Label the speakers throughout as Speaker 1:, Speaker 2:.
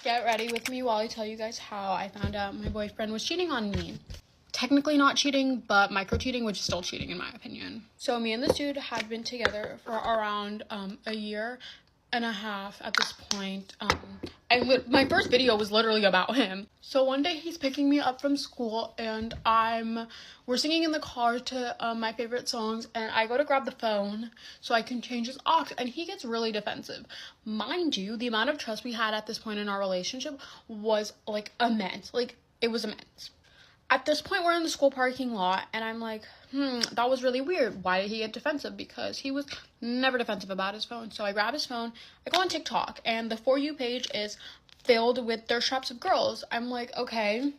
Speaker 1: Get ready with me while I tell you guys how I found out my boyfriend was cheating on me. Technically not cheating, but micro cheating, which is still cheating in my opinion. So me and this dude had been together for around a year and a half at this point. My first video was literally about him. So one day he's picking me up from school and we're singing in the car to my favorite songs, and I go to grab the phone so I can change his aux, and he gets really defensive. Mind you, the amount of trust we had at this point in our relationship was like immense. Like, it was immense. At this point, we're in the school parking lot, and I'm like, that was really weird. Why did he get defensive? Because he was never defensive about his phone. So I grab his phone, I go on TikTok, and the For You page is filled with thirst traps of girls. I'm like, okay,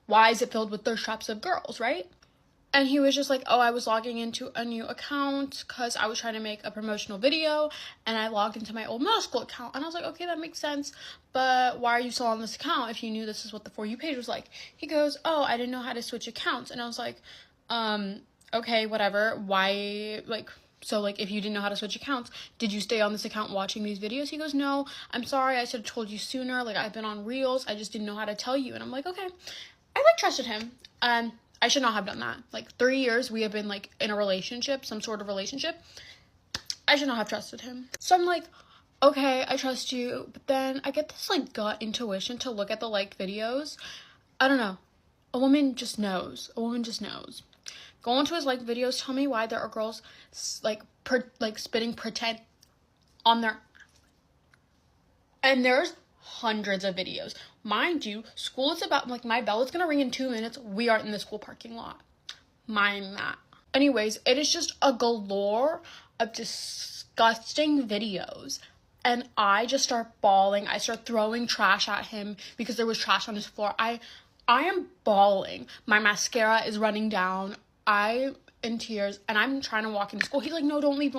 Speaker 1: why is it filled with thirst traps of girls, right? And he was just like, oh, I was logging into a new account because I was trying to make a promotional video, and I logged into my old middle school account. And I was like, okay, that makes sense, but why are you still on this account if you knew this is what the For You page was like? He goes, oh, I didn't know how to switch accounts. And I was like, okay, whatever. Why, so if you didn't know how to switch accounts, did you stay on this account watching these videos? He goes, no, I'm sorry, I should have told you sooner. I've been on Reels, I just didn't know how to tell you. And I'm like, okay. I trusted him. I should not have done that. 3 years we have been in a relationship, some sort of relationship. I should not have trusted him. So I'm like, okay, I trust you. But then I get this gut intuition to look at the liked videos. I don't know. A woman just knows. Go into his liked videos, tell me why there are girls spitting pretend on their, and there's hundreds of videos. Mind you, school is about, my bell is gonna ring in 2 minutes. We are in the school parking lot. Mind that. Anyways, it is just a galore of disgusting videos. And I just start bawling. I start throwing trash at him because there was trash on his floor. I am bawling. My mascara is running down. I'm in tears, and I'm trying to walk into school. He's like, no, don't leave.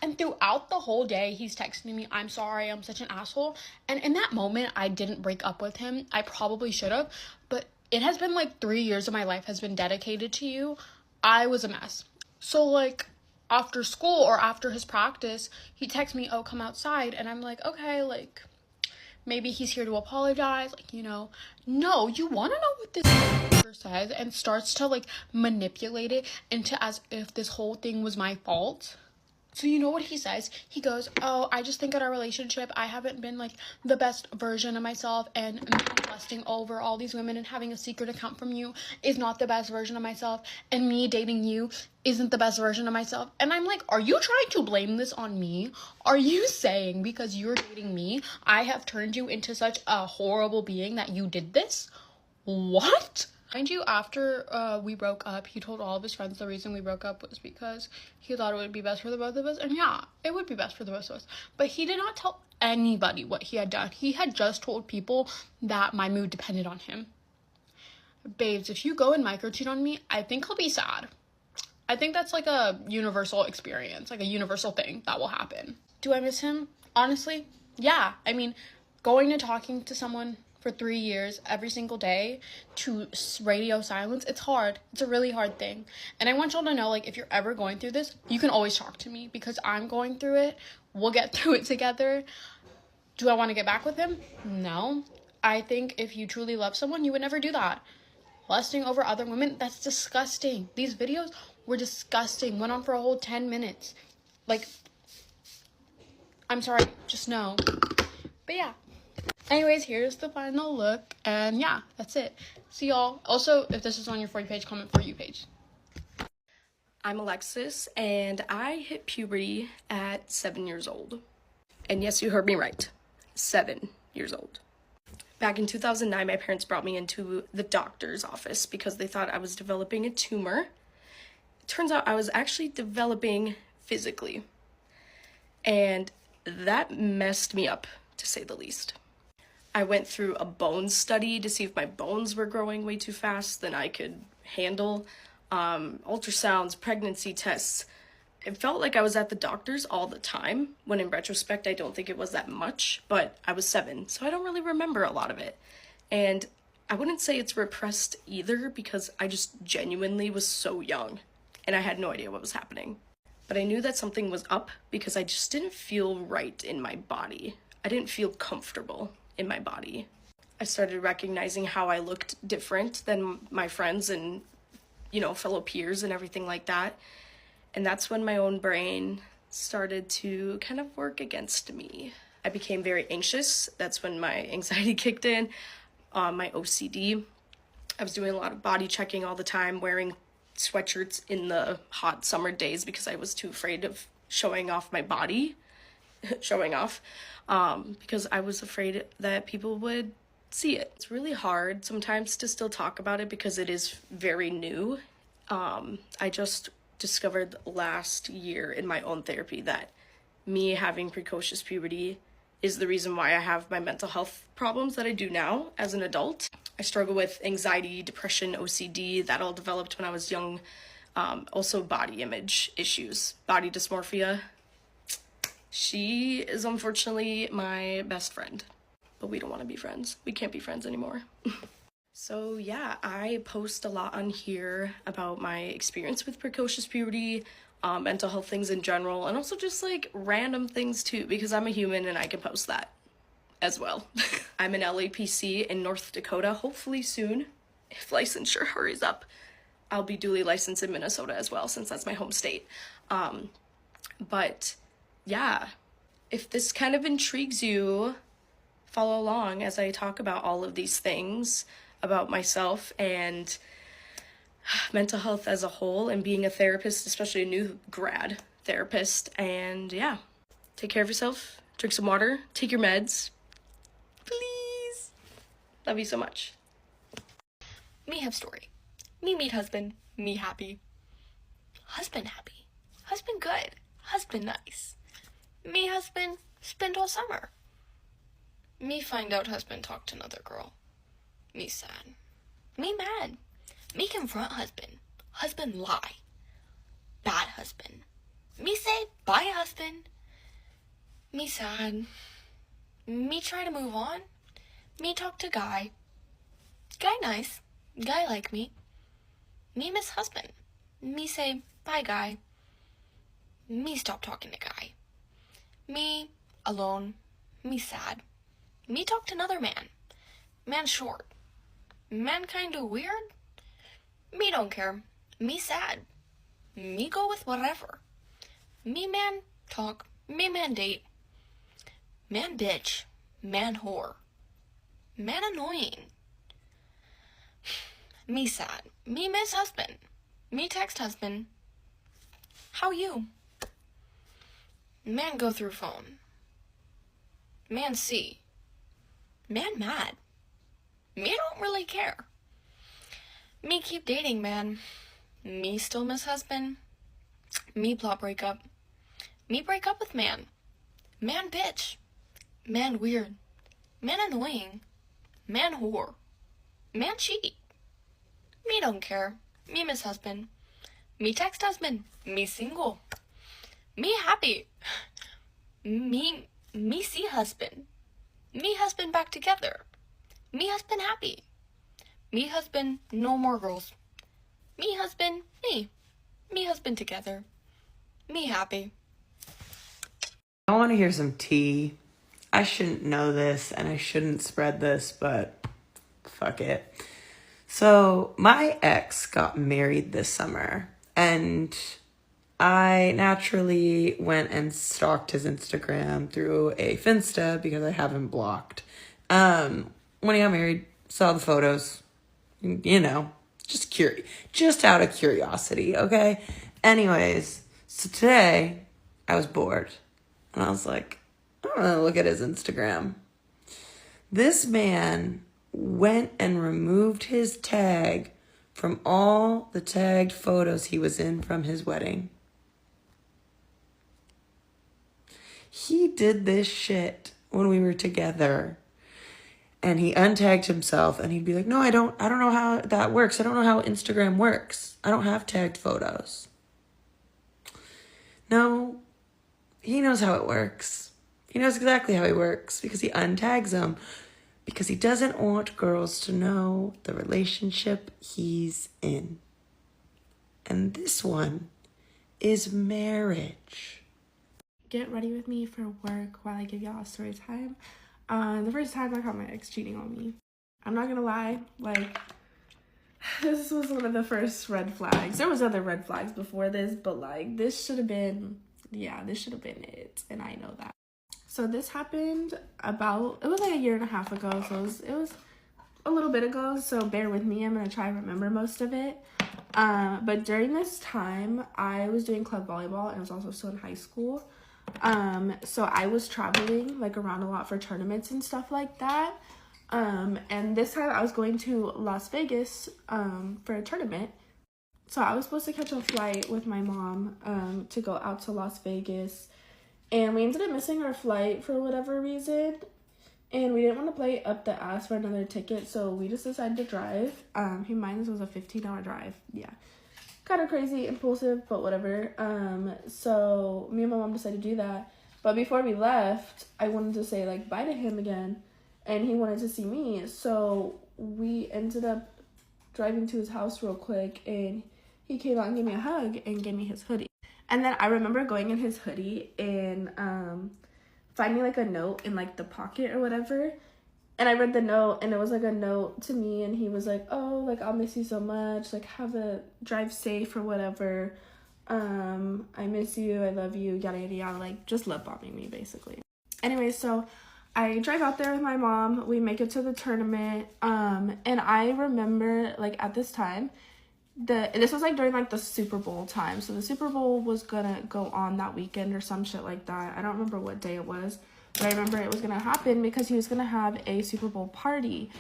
Speaker 1: And throughout the whole day, he's texting me, I'm sorry, I'm such an asshole. And in that moment, I didn't break up with him. I probably should have, but it has been 3 years of my life has been dedicated to you. I was a mess. So after school or after his practice, he texts me, oh, come outside. And I'm like, okay, maybe he's here to apologize, No, you want to know what this says, and starts to manipulate it into as if this whole thing was my fault. So you know what he says? He goes, oh, I just think in our relationship, I haven't been the best version of myself, and me lusting over all these women and having a secret account from you is not the best version of myself, and me dating you isn't the best version of myself. And I'm like, are you trying to blame this on me? Are you saying because you're dating me, I have turned you into such a horrible being that you did this? What? Mind you, after we broke up, he told all of his friends the reason we broke up was because he thought it would be best for the both of us. And yeah, it would be best for the both of us. But he did not tell anybody what he had done. He had just told people that my mood depended on him. Babes, if you go and micro cheat on me, I think he'll be sad. I think that's a universal experience, a universal thing that will happen. Do I miss him? Honestly, yeah. Going and talking to someone for 3 years every single day to radio silence, it's hard. It's a really hard thing. And I want y'all to know, if you're ever going through this, you can always talk to me because I'm going through it. We'll get through it together. Do I want to get back with him? No. I think if you truly love someone, you would never do that. Lusting over other women, that's disgusting. These videos were disgusting. Went on for a whole 10 minutes. I'm sorry, just no. But yeah. Anyways, here's the final look, and yeah, that's it. See y'all. Also, if this is on your For You page, comment For You page.
Speaker 2: I'm Alexis, and I hit puberty at 7 years old. And yes, you heard me right. 7 years old. Back in 2009, my parents brought me into the doctor's office because they thought I was developing a tumor. It turns out I was actually developing physically. And that messed me up, to say the least. I went through a bone study to see if my bones were growing way too fast than I could handle. Ultrasounds, pregnancy tests. It felt like I was at the doctor's all the time, when in retrospect, I don't think it was that much, but I was 7, so I don't really remember a lot of it. And I wouldn't say it's repressed either, because I just genuinely was so young, and I had no idea what was happening. But I knew that something was up because I just didn't feel right in my body. I didn't feel comfortable. in my body. I started recognizing how I looked different than my friends and, fellow peers and everything like that. And that's when my own brain started to kind of work against me. I became very anxious. That's when my anxiety kicked in, my OCD. I was doing a lot of body checking all the time, wearing sweatshirts in the hot summer days because I was too afraid of showing off my body, because I was afraid that people would see it. It's really hard sometimes to still talk about it because it is very new. I just discovered last year in my own therapy that me having precocious puberty is the reason why I have my mental health problems that I do now as an adult. I struggle with anxiety, depression, OCD, that all developed when I was young. Also body image issues, body dysmorphia. She is unfortunately my best friend, but we don't want to be friends. We can't be friends anymore. So yeah, I post a lot on here about my experience with precocious puberty, mental health things in general, and also just like random things too, because I'm a human and I can post that as well. I'm an LAPC in North Dakota, hopefully soon, if licensure hurries up. I'll be duly licensed in Minnesota as well, since that's my home state. But yeah, if this kind of intrigues you, follow along as I talk about all of these things about myself and mental health as a whole and being a therapist, especially a new grad therapist. And yeah, take care of yourself, drink some water, take your meds, please. Love you so much.
Speaker 3: Me have story. Me meet husband. Me happy. Husband happy. Husband good. Husband nice. Me husband spend all summer. Me find out husband talk to another girl. Me sad. Me mad. Me confront husband. Husband lie. Bad husband. Me say bye husband. Me sad. Me try to move on. Me talk to guy. Guy nice. Guy like me. Me miss husband. Me say bye guy. Me stop talking to guy. Me alone. Me sad. Me talk to another man. Man short. Man kinda weird. Me don't care. Me sad. Me go with whatever. Me man talk. Me man date. Man bitch. Man whore. Man annoying. Me sad. Me miss husband. Me text husband. How you? Man go through phone. Man see. Man mad. Me don't really care. Me keep dating, man. Me still miss husband. Me plot breakup. Me break up with man. Man bitch. Man weird. Man annoying. Man whore. Man cheat. Me don't care. Me miss husband. Me text husband. Me single. Me happy. Me see husband. Me husband back together. Me husband happy. Me husband no more girls. Me husband me. Me husband together. Me happy.
Speaker 4: I want to hear some tea. I shouldn't know this and I shouldn't spread this, but fuck it. So my ex got married this summer and I naturally went and stalked his Instagram through a Finsta because I have him blocked. When he got married, saw the photos, just out of curiosity, okay? Anyways, so today I was bored and I was like, I'm gonna look at his Instagram. This man went and removed his tag from all the tagged photos he was in from his wedding. He did this shit when we were together. And he untagged himself and he'd be like, no, I don't know how that works. I don't know how Instagram works. I don't have tagged photos. No, he knows how it works. He knows exactly how it works because he untags them. Because he doesn't want girls to know the relationship he's in. And this one is marriage.
Speaker 5: Get ready with me for work while I give y'all a story time.
Speaker 2: The first time I caught my ex cheating on me. I'm not gonna lie, like, this was one of the first red flags. There was other red flags before this, but like, this should have been it, and I know that. So this happened it was like a year and a half ago, so it was a little bit ago, so bear with me. I'm gonna try and remember most of it. But during this time, I was doing club volleyball, and I was also still in high school. So I was traveling like around a lot for tournaments and stuff like that. And this time I was going to Las Vegas for a tournament. So I was supposed to catch a flight with my mom to go out to Las Vegas, and we ended up missing our flight for whatever reason, and we didn't want to play up the ass for another ticket, so we just decided to drive. Keep in mind, this was a 15-hour drive. Yeah, kind of crazy, impulsive, but whatever. So me and my mom decided to do that, but before we left, I wanted to say like bye to him again, and he wanted to see me, so we ended up driving to his house real quick, and he came out and gave me a hug and gave me his hoodie. And then I remember going in his hoodie and finding like a note in like the pocket or whatever, and I read the note, and it was like a note to me, and he was like, oh, like, I'll miss you so much, like, drive safe or whatever, I miss you, I love you, yada yada yada, like, just love bombing me basically. Anyway, so I drive out there with my mom, we make it to the tournament, and I remember like at this time, this was like during like the Super Bowl time, so the Super Bowl was gonna go on that weekend or some shit like that. I don't remember what day it was, but I remember it was gonna happen because he was gonna have a Super Bowl party,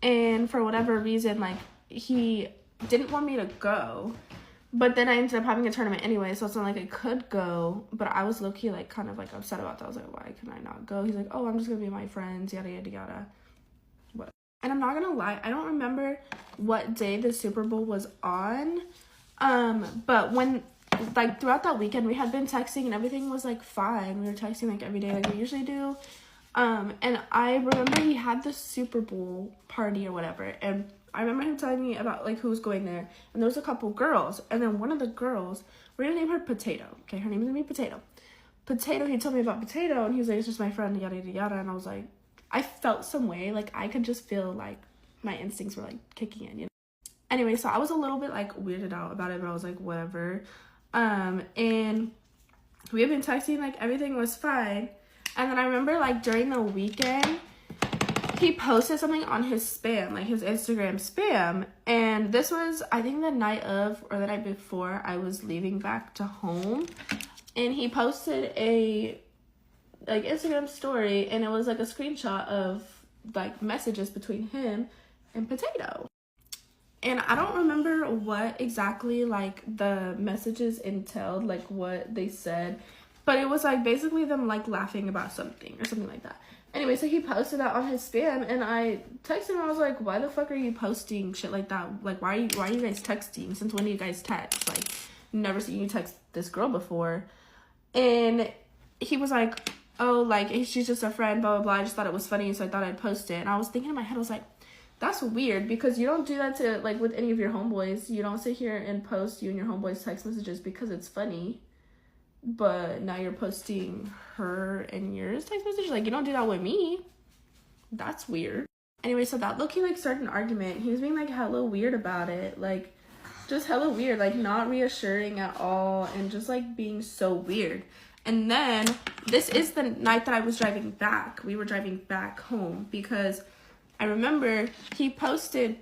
Speaker 2: and for whatever reason, like, he didn't want me to go, but then I ended up having a tournament anyway, so it's not like I could go, but I was low-key like kind of like upset about that. I was like, why can I not go? He's like, oh, I'm just gonna be with my friends, yada yada yada. And I'm not gonna lie, I don't remember what day the Super Bowl was on, but when, like, throughout that weekend, we had been texting and everything was, like, fine. We were texting, like, every day like we usually do, and I remember he had the Super Bowl party or whatever, and I remember him telling me about, like, who was going there, and there was a couple girls, and then one of the girls, we're gonna name her Potato, okay, her name is gonna be Potato. Potato, he told me about Potato, and he was like, it's just my friend, yada yada yada, and I was like, I felt some way, like, I could just feel, like, my instincts were, like, kicking in, you know? Anyway, so I was a little bit, like, weirded out about it, but I was like, whatever. And we had been texting, like, everything was fine. And then I remember, like, during the weekend, he posted something on his spam, like, his Instagram spam. And this was, I think, the night of, or the night before, I was leaving back to home. And he posted a, like, Instagram story, and it was like a screenshot of like messages between him and Potato, and I don't remember what exactly like the messages entailed, like what they said, but it was like basically them like laughing about something or something like that. Anyway, so he posted that on his spam, and I texted him. I was like, why the fuck are you posting shit like that? Like, why are you guys texting? Since when do you guys text? Like, never seen you text this girl before. And he was like, oh, like, she's just a friend, blah, blah, blah. I just thought it was funny, so I thought I'd post it. And I was thinking in my head, I was like, that's weird, because you don't do that to, like, with any of your homeboys. You don't sit here and post you and your homeboys' text messages because it's funny. But now you're posting her and yours text message. Like, you don't do that with me. That's weird. Anyway, so that low-key, like, started an argument. He was being, like, hella weird about it. Like, just hella weird. Like, not reassuring at all. And just, like, being so weird. And then, this is the night that I was driving back. We were driving back home because I remember he posted,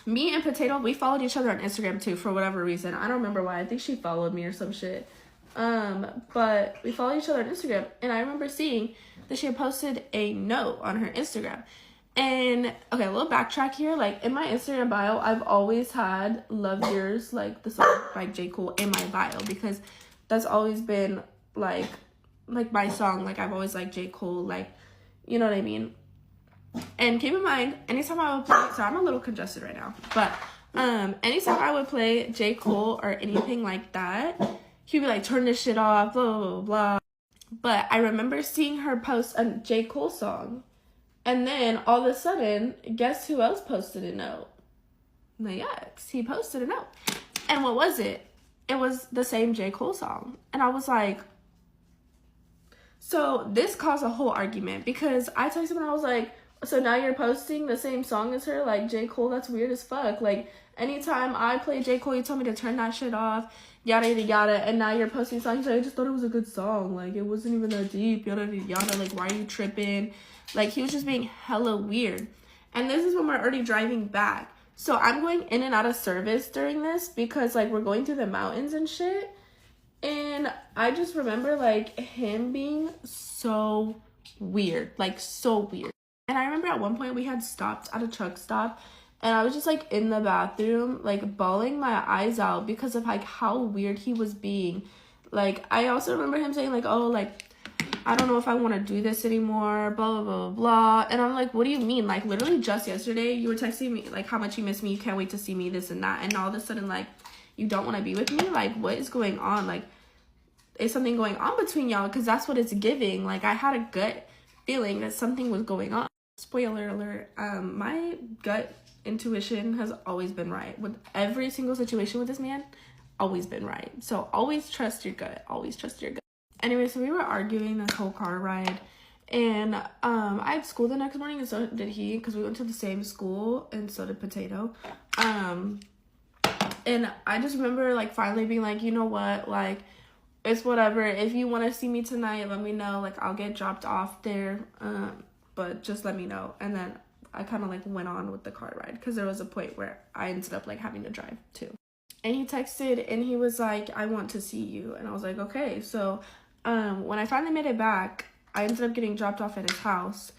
Speaker 2: me and Potato, we followed each other on Instagram too for whatever reason. I don't remember why. I think she followed me or some shit. But we followed each other on Instagram, and I remember seeing that she had posted a note on her Instagram. And, okay, a little backtrack here. Like, in my Instagram bio, I've always had Love Yours, like, the song by J. Cole in my bio, because that's always been like my song. Like, I've always liked J. Cole, like, you know what I mean? And keep in mind, anytime I would play, so I'm a little congested right now, but anytime I would play J. Cole or anything like that, he'd be like, turn this shit off, blah, blah, blah, blah. But I remember seeing her post a J. Cole song, and then all of a sudden, guess who else posted a note? My ex. He posted a note. And what was it? It was the same J. Cole song. And I was like, So this caused a whole argument because I texted him and I was like, so now you're posting the same song as her? Like, J. Cole, that's weird as fuck. Like, anytime I play J. Cole, you told me to turn that shit off, yada, yada, yada, and now you're posting songs. Like, I just thought it was a good song. Like, it wasn't even that deep, yada, yada, yada. Like, why are you tripping? Like, he was just being hella weird. And this is when we're already driving back. So I'm going in and out of service during this because, like, we're going through the mountains and shit. And I just remember, like, him being so weird. Like, so weird. And I remember at one point we had stopped at a truck stop and I was just like in the bathroom, like bawling my eyes out because of like how weird he was being. Like, I also remember him saying like, oh, like, I don't know if I want to do this anymore, blah, blah, blah, blah. And I'm like, what do you mean? Like, literally just yesterday you were texting me like how much you miss me, you can't wait to see me, this and that. And all of a sudden, like, you don't want to be with me? Like, what is going on? Like, is something going on between y'all? Because that's what it's giving. Like, I had a gut feeling that something was going on. Spoiler alert, my gut intuition has always been right. With every single situation with this man, always been right. So always trust your gut. Always trust your gut. Anyway, so we were arguing this whole car ride. And I had school the next morning, and so did he, because we went to the same school, and so did Potato. And I just remember, like, finally being like, you know what, like, it's whatever. If you want to see me tonight, let me know. Like, I'll get dropped off there. But just let me know. And then I kind of like went on with the car ride because there was a point where I ended up like having to drive too. And he texted and he was like, I want to see you. And I was like, okay. So when I finally made it back, I ended up getting dropped off at his house.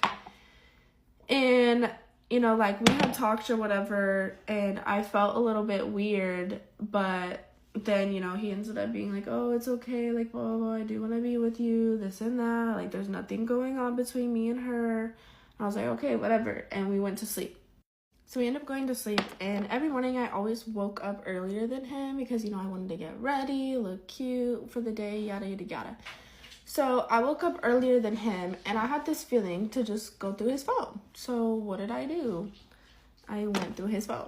Speaker 2: And, you know, like we had talked or whatever, and I felt a little bit weird, but then, you know, he ended up being like, oh, it's okay, like, blah, blah, blah, I do want to be with you, this and that, like, there's nothing going on between me and her. And I was like, okay, whatever, and we went to sleep. So we ended up going to sleep, and every morning I always woke up earlier than him because, you know, I wanted to get ready, look cute for the day, yada, yada, yada. So I woke up earlier than him, and I had this feeling to just go through his phone. So what did I do? I went through his phone.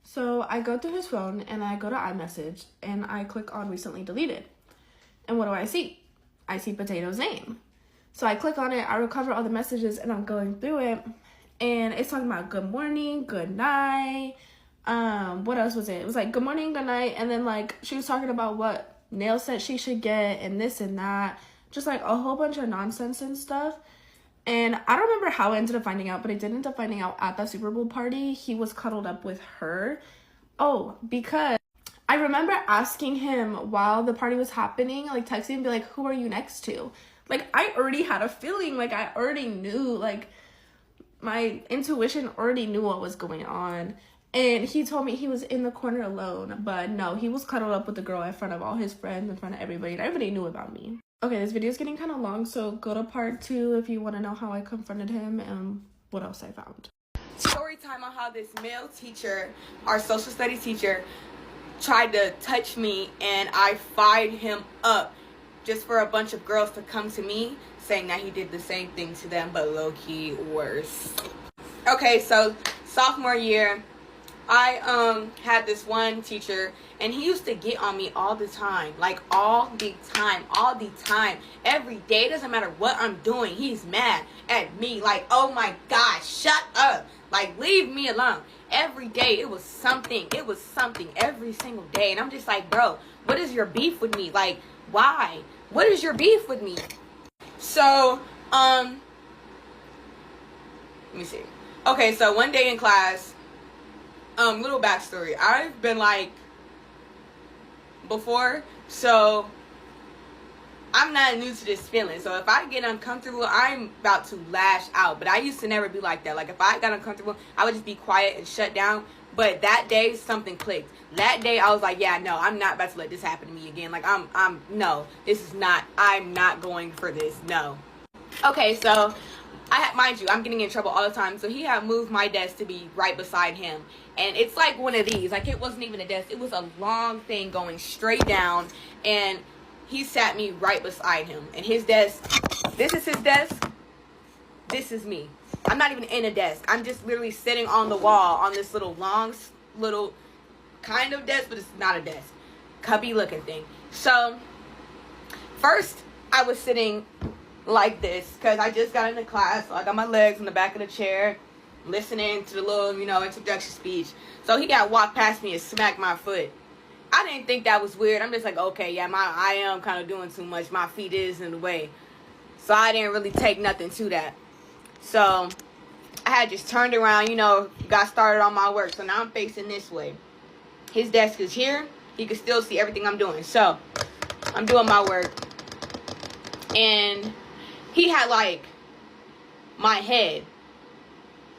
Speaker 2: So I go through his phone and I go to iMessage and I click on recently deleted. And what do I see? I see Potato's name. So I click on it, I recover all the messages and I'm going through it. And it's talking about good morning, good night. What else was it? It was like good morning, good night. And then like she was talking about what nail set she should get and this and that. Just like a whole bunch of nonsense and stuff. And I don't remember how I ended up finding out, but I did end up finding out at the Super Bowl party. He was cuddled up with her. Oh, because I remember asking him while the party was happening, like texting and be like, who are you next to? Like, I already had a feeling, like, I already knew, like, my intuition already knew what was going on. And he told me he was in the corner alone, but no, he was cuddled up with the girl in front of all his friends, in front of everybody, and everybody knew about me. Okay, this video is getting kind of long, so go to part 2 if you want to know how I confronted him and what else I found.
Speaker 4: Story time on how this male teacher, our social studies teacher, tried to touch me and I fired him up just for a bunch of girls to come to me saying that he did the same thing to them, but low-key worse. Okay, so sophomore year, I had this one teacher and he used to get on me all the time, like all the time, every day. Doesn't matter what I'm doing, he's mad at me, like, oh my god, shut up, like, leave me alone. Every day it was something every single day, and I'm just like, bro, what is your beef with me? Like, why? What is your beef with me? So let me see. Okay, so one day in class, little backstory. I've been like before, so I'm not new to this feeling. So if I get uncomfortable, I'm about to lash out. But I used to never be like that. Like if I got uncomfortable, I would just be quiet and shut down. But that day, something clicked. That day, I was like, yeah, no, I'm not about to let this happen to me again. Like no, I'm not going for this. No. Okay, so mind you, I'm getting in trouble all the time. So he had moved my desk to be right beside him. And it's like one of these. Like, it wasn't even a desk. It was a long thing going straight down. And he sat me right beside him. And his desk, this is his desk. This is me. I'm not even in a desk. I'm just literally sitting on the wall on this little little kind of desk, but it's not a desk. Cubby looking thing. So, first, I was sitting
Speaker 5: like this because I just got into class. So I got my legs in the back of the chair, listening to the little, introduction speech. So he got walked past me and smacked my foot. I didn't think that was weird. I'm just like, okay, yeah, I am kind of doing too much. My feet is in the way. So I didn't really take nothing to that. So I had just turned around, got started on my work. So now I'm facing this way. His desk is here. He can still see everything I'm doing. So I'm doing my work. And he had like my head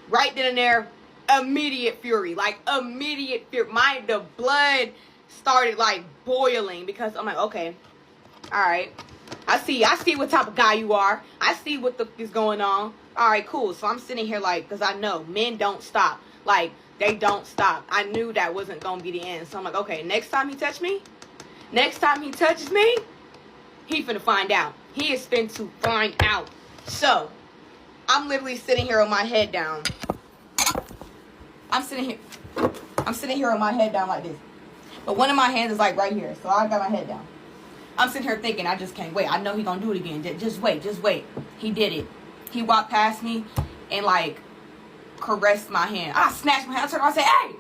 Speaker 5: right then and there. Immediate fury. Like immediate fury. The blood started like boiling because I'm like, okay, all right. I see what type of guy you are. I see what is going on. All right, cool. So I'm sitting here like, because I know men don't stop. Like, they don't stop. I knew that wasn't going to be the end. So I'm like, okay, next time he touches me, he finna find out. He is finna to find out. So I'm literally sitting here with my head down. I'm sitting here with my head down like this. But one of my hands is like right here. So I got my head down. I'm sitting here thinking, I just can't wait. I know he's going to do it again. Just wait. He did it. He walked past me and, like, caressed my hand. I snatched my hand. I turned around and said, hey,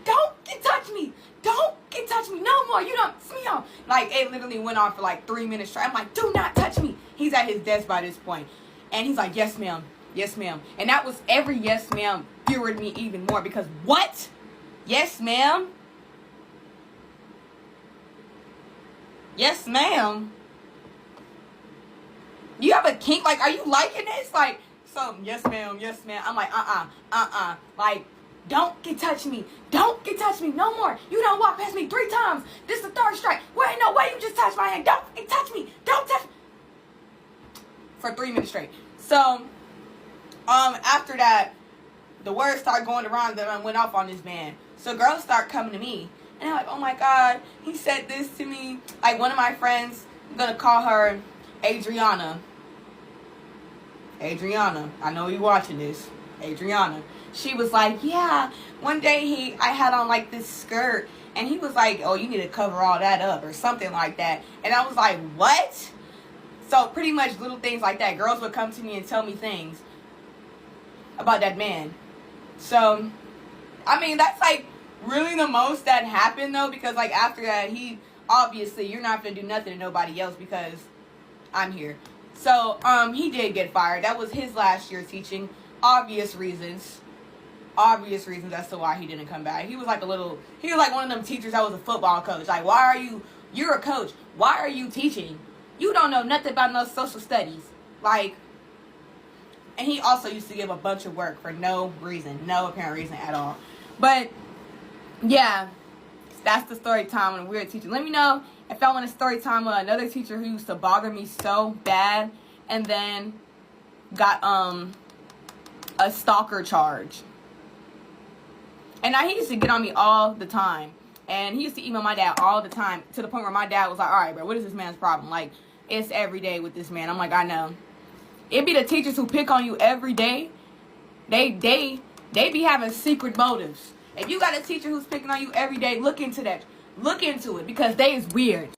Speaker 5: don't get touch me. Don't get touch me no more. You don't see me on. Like, it literally went on for, like, 3 minutes straight. I'm like, do not touch me. He's at his desk by this point. And he's like, yes, ma'am. Yes, ma'am. And that was every yes, ma'am fueled me even more because what? Yes, ma'am. Yes, ma'am. You have a kink? Like, are you liking this? Like, so, yes, ma'am. Yes, ma'am. I'm like, Like, don't get touch me. Don't get touch me no more. You don't walk past me 3 times. This is the 3rd strike. Wait, no way. You just touched my hand. Don't get touch me. Don't touch me. For 3 minutes straight. So, after that, the word started going around that I went off on this man. So, girls start coming to me. And I'm like, oh my God, he said this to me. Like one of my friends, I'm going to call her Adriana. I know you're watching this. Adriana. She was like, yeah, one day I had on like this skirt. And he was like, oh, you need to cover all that up or something like that. And I was like, what? So pretty much little things like that. Girls would come to me and tell me things about that man. So, I mean, that's like really the most that happened though, because like after that obviously you're not gonna do nothing to nobody else because I'm here. So he did get fired. That was his last year teaching. Obvious reasons as to why he didn't come back. He was like one of them teachers that was a football coach. Like, you're a coach, why are you teaching? You don't know nothing about no social studies. Like, and he also used to give a bunch of work for no apparent reason at all. But yeah, that's the story time and weird teacher. Let me know if I want a story time with another teacher who used to bother me so bad and then got a stalker charge. And now he used to get on me all the time. And he used to email my dad all the time to the point where my dad was like, all right, bro, what is this man's problem? Like, it's every day with this man. I'm like, I know. It be the teachers who pick on you every day. They be having secret motives. If you got a teacher who's picking on you every day, look into that. Look into it because they is weird.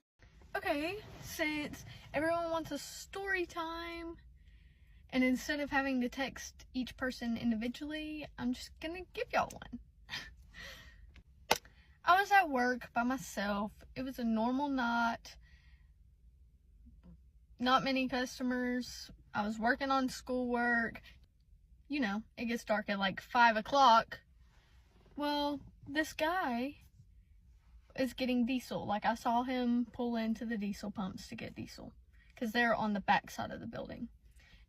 Speaker 3: Okay, since everyone wants a story time, and instead of having to text each person individually, I'm just gonna give y'all one. I was at work by myself. It was a normal night. Not many customers. I was working on schoolwork. You know, it gets dark at like 5 o'clock. Well, this guy is getting diesel. Like, I saw him pull into the diesel pumps to get diesel because they're on the back side of the building.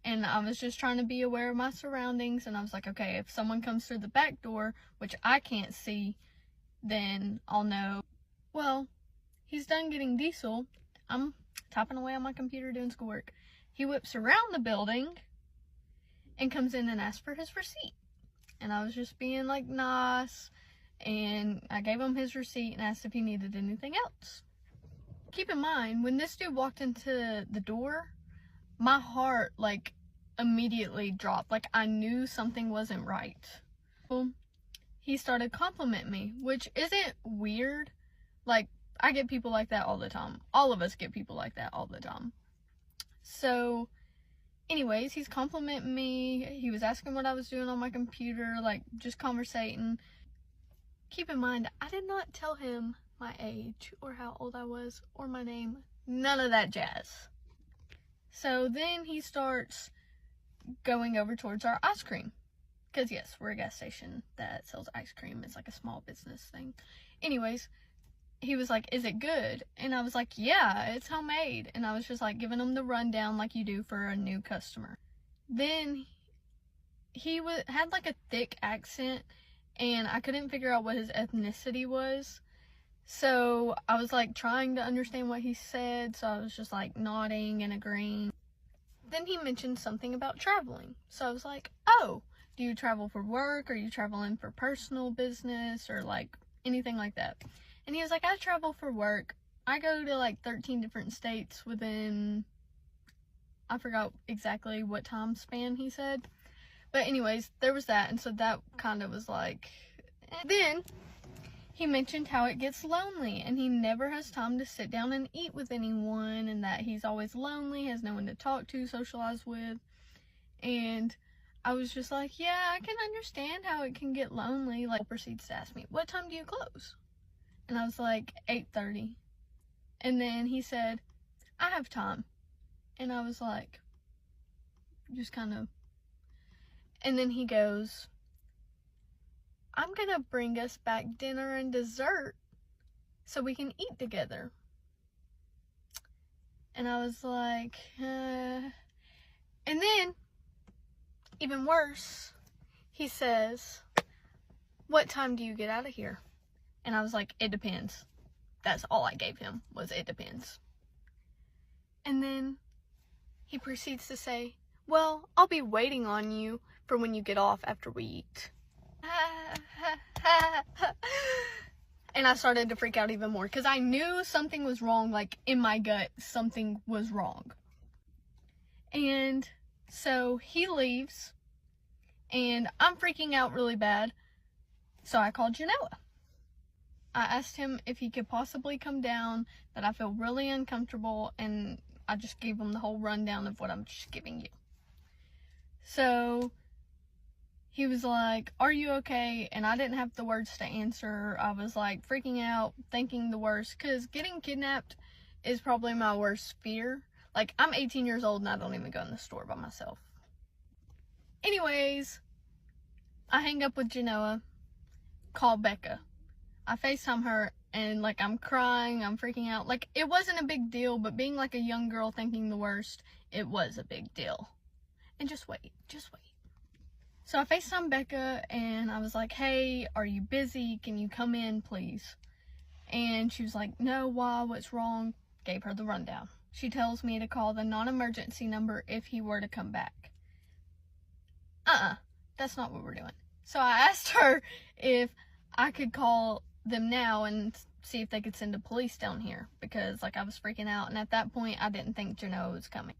Speaker 3: And I was just trying to be aware of my surroundings, and I was like, okay, if someone comes through the back door, which I can't see, then I'll know. Well, he's done getting diesel. I'm typing away on my computer doing schoolwork. He whips around the building and comes in and asks for his receipt. And I was just being like nice, and I gave him his receipt and asked if he needed anything else. Keep in mind, when this dude walked into the door, my heart like immediately dropped. Like, I knew something wasn't right. Well, he started complimenting me, which isn't weird. Like, I get people like that all the time. All of us get people like that all the time. So Anyways, he's complimenting me. He was asking what I was doing on my computer, like just conversating. Keep in mind, I did not tell him my age or how old I was or my name. None of that jazz. So then he starts going over towards our ice cream. Because yes, we're a gas station that sells ice cream. It's like a small business thing. Anyways, he was like, is it good? And I was like, yeah, it's homemade. And I was just like giving him the rundown like you do for a new customer. Then he had like a thick accent, and I couldn't figure out what his ethnicity was. So I was like trying to understand what he said. So I was just like nodding and agreeing. Then he mentioned something about traveling. So I was like, oh, do you travel for work? Are you traveling for personal business or like anything like that? And he was like, I travel for work. I go to like 13 different states within, I forgot exactly what time span he said. But anyways, there was that. And so that kind of was like, then he mentioned how it gets lonely and he never has time to sit down and eat with anyone, and that he's always lonely, has no one to talk to, socialize with. And I was just like, yeah, I can understand how it can get lonely. Like, proceeds to ask me, what time do you close? And I was like, 8:30. And then he said, I have time. And I was like, just kind of. And then he goes, I'm gonna bring us back dinner and dessert so we can eat together. And I was like, And then, even worse, he says, what time do you get out of here? And I was like, it depends. That's all I gave him, was it depends. And then he proceeds to say, well, I'll be waiting on you for when you get off after we eat. And I started to freak out even more because I knew something was wrong, like in my gut, something was wrong. And so he leaves, and I'm freaking out really bad. So I called Genoa. I asked him if he could possibly come down, that I feel really uncomfortable, and I just gave him the whole rundown of what I'm just giving you. So he was like, are you okay? And I didn't have the words to answer. I was like freaking out, thinking the worst, because getting kidnapped is probably my worst fear. Like, I'm 18 years old and I don't even go in the store by myself. Anyways, I hang up with Genoa, call Becca. I FaceTime her, and like I'm crying, I'm freaking out. Like, it wasn't a big deal, but being like a young girl thinking the worst, it was a big deal. And just wait. So I FaceTime Becca, and I was like, hey, are you busy? Can you come in, please? And she was like, no, why? What's wrong? Gave her the rundown. She tells me to call the non-emergency number if he were to come back. That's not what we're doing. So I asked her if I could call them now and see if they could send a police down here, because like I was freaking out, and at that point I didn't think Genoa was coming.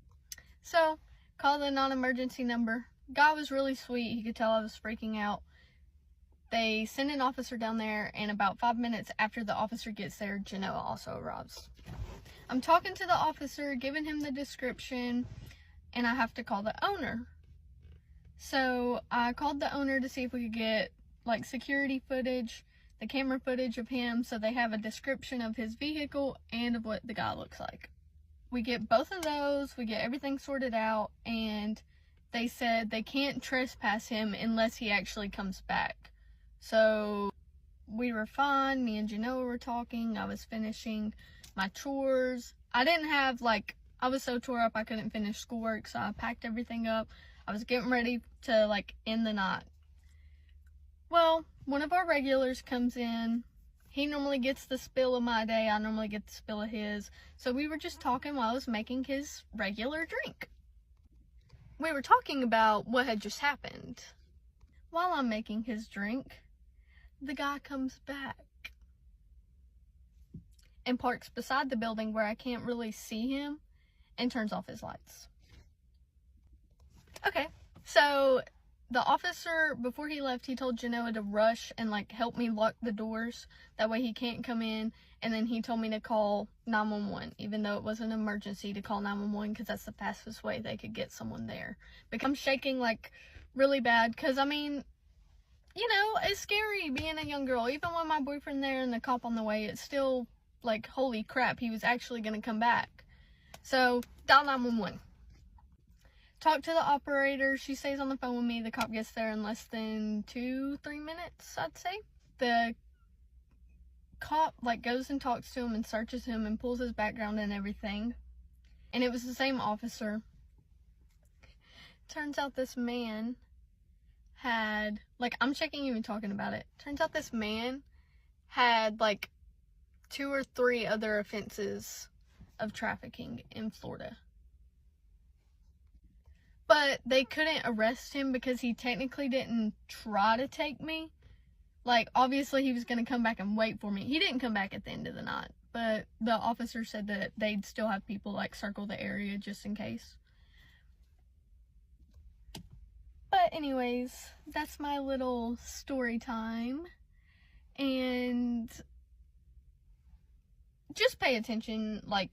Speaker 3: So call the non-emergency number. Guy was really sweet. He could tell I was freaking out. They send an officer down there, and about 5 minutes after the officer gets there, Genoa also arrives. I'm talking to the officer, giving him the description, and I have to call the owner. So I called the owner to see if we could get like security footage, the camera footage of him, so they have a description of his vehicle and of what the guy looks like. We get both of those, we get everything sorted out, and they said they can't trespass him unless he actually comes back. So we were fine. Me and Genoa were talking. I was finishing my chores. I was so tore up I couldn't finish schoolwork, so I packed everything up. I was getting ready to like end the night. Well, one of our regulars comes in. He normally gets the spill of my day. I normally get the spill of his. So we were just talking while I was making his regular drink. We were talking about what had just happened. While I'm making his drink, the guy comes back and parks beside the building where I can't really see him and turns off his lights. Okay, so the officer, before he left, he told Genoa to rush and, like, help me lock the doors. That way he can't come in. And then he told me to call 911, even though it was an emergency, to call 911 because that's the fastest way they could get someone there. Because I'm shaking, like, really bad because, I mean, you know, it's scary being a young girl. Even with my boyfriend there and the cop on the way, it's still, like, holy crap, he was actually going to come back. So, dial 911. Talk to the operator. She stays on the phone with me. The cop gets there in less than 2-3 minutes, I'd say. The cop, like, goes and talks to him and searches him and pulls his background and everything. And it was the same officer. Turns out this man had, like, I'm checking you and talking about it. Turns out this man had, like, 2 or 3 other offenses of trafficking in Florida. But they couldn't arrest him because he technically didn't try to take me. Like, obviously he was going to come back and wait for me. He didn't come back at the end of the night. But the officer said that they'd still have people, like, circle the area just in case. But anyways, that's my little story time. And just pay attention, like,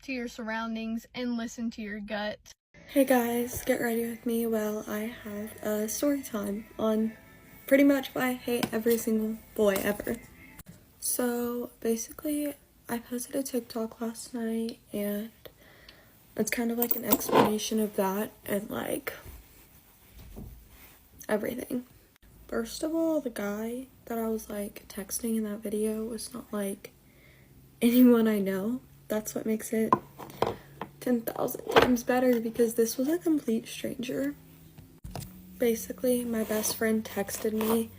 Speaker 3: to your surroundings and listen to your gut.
Speaker 2: Hey guys, get ready with me while I have a story time on pretty much why I hate every single boy ever. So basically, I posted a TikTok last night and it's kind of like an explanation of that and like everything. First of all, the guy that I was like texting in that video was not like anyone I know. That's what makes it 10,000 times better because this was a complete stranger. Basically, my best friend texted me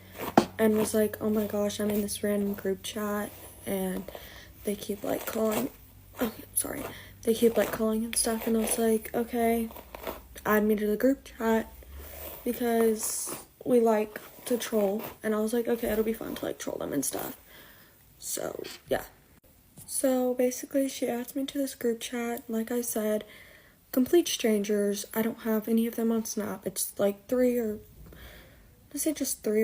Speaker 2: and was like, oh my gosh, I'm in this random group chat and they keep like calling. They keep like calling and stuff, and I was like, okay, add me to the group chat because we like to troll. And I was like, okay, it'll be fun to like troll them and stuff. So yeah. So basically she asked me to this group chat. Like I said, complete strangers. I don't have any of them on Snap. It's like 3 or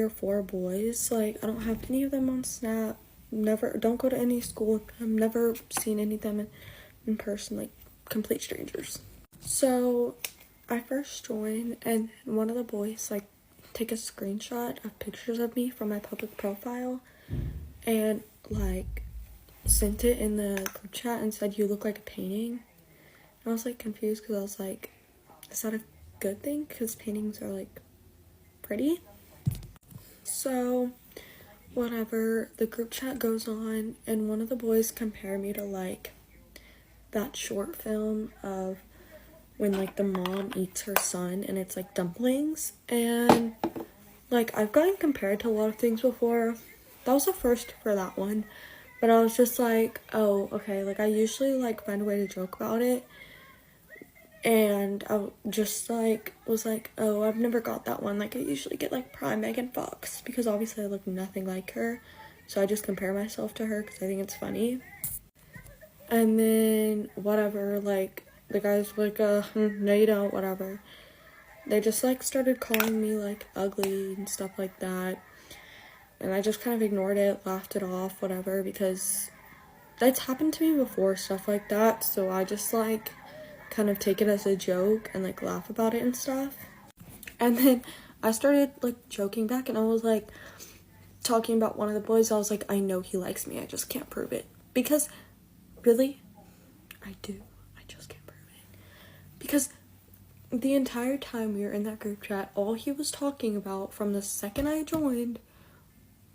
Speaker 2: 4 boys. Like, I don't have any of them on Snap. Don't go to any school. I've never seen any of them in person. Like, complete strangers. So I first joined and one of the boys like take a screenshot of pictures of me from my public profile and like sent it in the group chat and said, you look like a painting. And I was like confused because I was like, is that a good thing? Because paintings are like pretty. So whatever, the group chat goes on and one of the boys compared me to like that short film of when like the mom eats her son and it's like dumplings. And like I've gotten compared to a lot of things before. That was the first for that one. But I was just like, oh, okay, like I usually like find a way to joke about it. And I just like was like, oh, I've never got that one. Like I usually get like prime Megan Fox because obviously I look nothing like her. So I just compare myself to her because I think it's funny. And then whatever, like the guys were like, no you don't, whatever. They just like started calling me like ugly and stuff like that. And I just kind of ignored it, laughed it off, whatever, because that's happened to me before, stuff like that. So I just like kind of take it as a joke and like laugh about it and stuff. And then I started like joking back and I was like talking about one of the boys. I was like, I know he likes me, I just can't prove it. Because really, I do. I just can't prove it. Because the entire time we were in that group chat, all he was talking about from the second I joined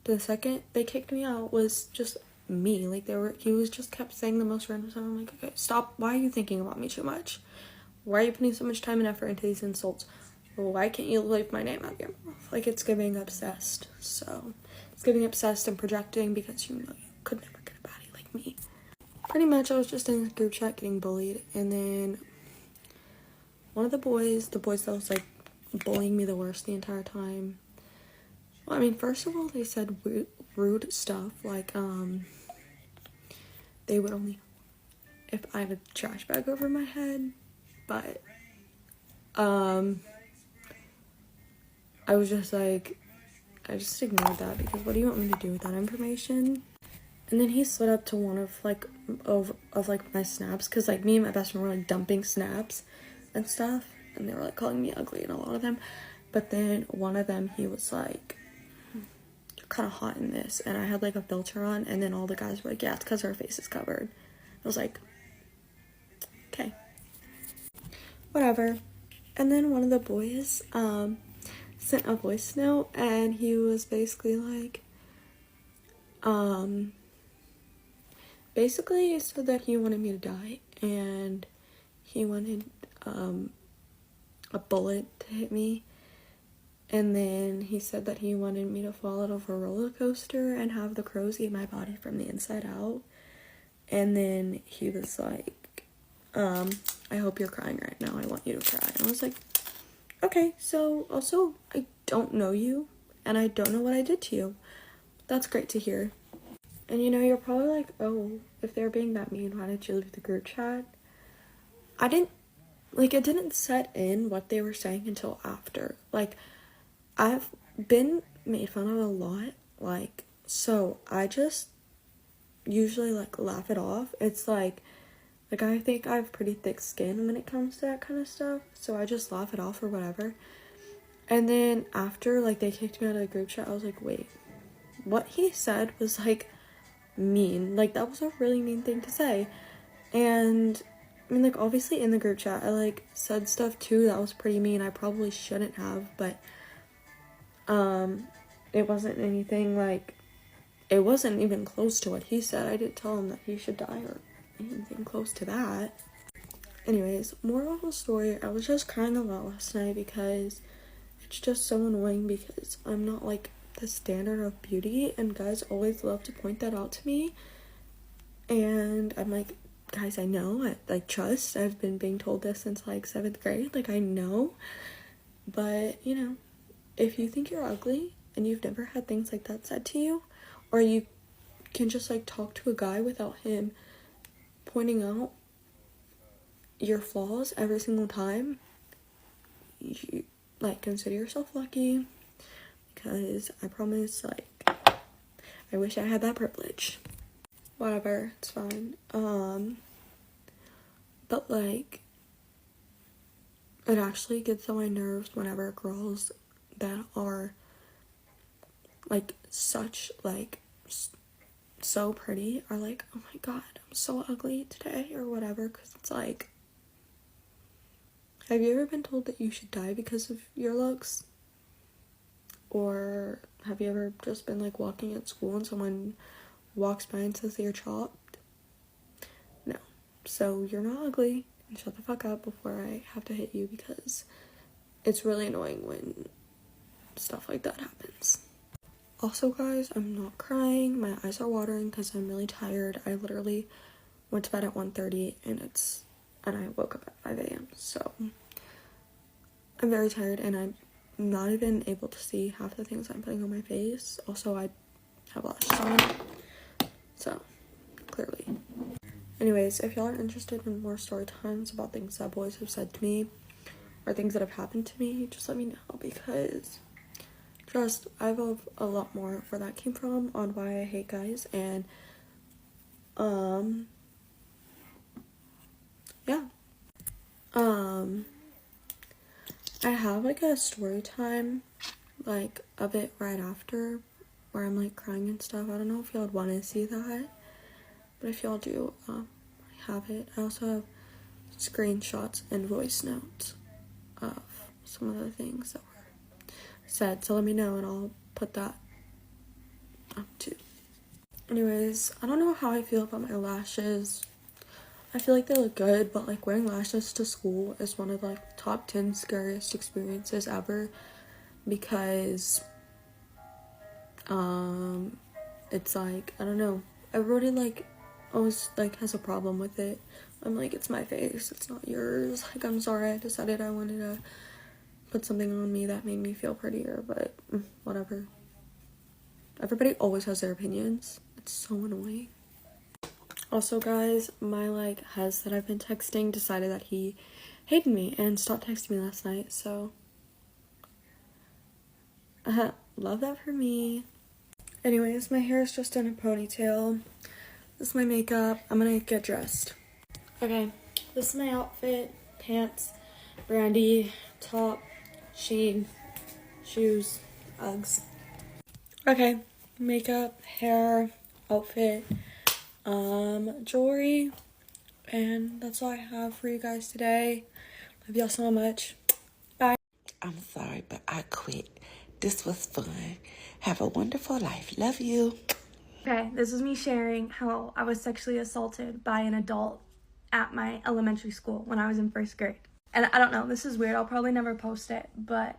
Speaker 2: to the second they kicked me out was just me. Like he was just kept saying the most random stuff. I'm like, okay, stop. Why are you thinking about me too much? Why are you putting so much time and effort into these insults? Why can't you leave my name out of your mouth? Like, it's giving obsessed. So it's giving obsessed and projecting because you know you could never get a baddie like me. Pretty much I was just in this group chat getting bullied, and then one of the boys that was like bullying me the worst the entire time. Well, I mean, first of all, they said rude stuff, like, they would only, if I had a trash bag over my head, but,
Speaker 6: I was just like, I just ignored that because what do you want me to do with that information? And then he slid up to one of like my snaps, because like me and my best friend were like dumping snaps and stuff, and they were like calling me ugly in a lot of them. But then one of them, he was like, you're kind of hot in this, and I had like a filter on, and then all the guys were like, yeah, it's because our face is covered. I was like, okay, whatever. And then one of the boys sent a voice note, and he was basically like, basically he said that he wanted me to die, and he wanted a bullet to hit me, and then he said that he wanted me to fall out of a roller coaster and have the crows eat my body from the inside out. And then he was like, I hope you're crying right now, I want you to cry. And I was like, okay, so also I don't know you and I don't know what I did to you. That's great to hear. And you know, you're probably like, oh, if they're being that mean, why did you leave the group chat? It didn't set in what they were saying until after. Like, I've been made fun of a lot, like, so I just usually like laugh it off. It's like I think I have pretty thick skin when it comes to that kind of stuff, so I just laugh it off or whatever. And then after like they kicked me out of the group chat, I was like, wait, what he said was like mean. Like, that was a really mean thing to say. And I mean, like, obviously in the group chat I like said stuff too that was pretty mean. I probably shouldn't have, but it wasn't anything like, it wasn't even close to what he said. I didn't tell him that he should die or anything close to that. Anyways, moral of the story, I was just crying a lot last night because it's just so annoying, because I'm not like the standard of beauty, and guys always love to point that out to me. And I'm like, guys, I know, trust, I've been being told this since like 7th grade, like, I know. But you know, if you think you're ugly and you've never had things like that said to you, or you can just like talk to a guy without him pointing out your flaws every single time, you like consider yourself lucky, because I promise, like, I wish I had that privilege. Whatever, it's fine. But like, it actually gets on my nerves whenever girls that are like such like so pretty are like, oh my god, I'm so ugly today or whatever, because it's like, have you ever been told that you should die because of your looks? Or have you ever just been like walking at school and someone walks by and says that you're chopped? No. So you're not ugly, and shut the fuck up before I have to hit you, because it's really annoying when stuff like that happens. Also, guys, I'm not crying. My eyes are watering because I'm really tired. I literally went to bed at 1:30 and I woke up at 5 a.m. So I'm very tired, and I'm not even able to see half the things I'm putting on my face. Also, I have lashes on, so clearly. Anyways, if y'all are interested in more story times about things that boys have said to me or things that have happened to me, just let me know, because trust, I have a lot more where that came from on why I hate guys. And yeah, I have like a story time like of it right after, where I'm like crying and stuff. I don't know if y'all would want to see that, but if y'all do, I have it. I also have screenshots and voice notes of some of the things that were said, so let me know and I'll put that up too. Anyways, I don't know how I feel about my lashes. I feel like they look good, but like wearing lashes to school is one of like the top 10 scariest experiences ever, because it's like, I don't know, everybody like always like has a problem with it. I'm like, it's my face, it's not yours. Like, I'm sorry, I decided I wanted to put something on me that made me feel prettier, but whatever. Everybody always has their opinions. It's so annoying. Also, guys, my like hus that I've been texting decided that he hated me and stopped texting me last night, so Love that for me. Anyways, my hair is just in a ponytail. This is my makeup. I'm gonna get dressed. Okay, this is my outfit. Pants, brandy, top, sheen, shoes, Uggs. Okay, makeup, hair, outfit, jewelry, and that's all I have for you guys today. Love y'all so much. Bye.
Speaker 4: I'm sorry, but I quit. This was fun. Have a wonderful life. Love you.
Speaker 2: Okay, this is me sharing how I was sexually assaulted by an adult at my elementary school when I was in 1st grade. And I don't know, this is weird. I'll probably never post it, but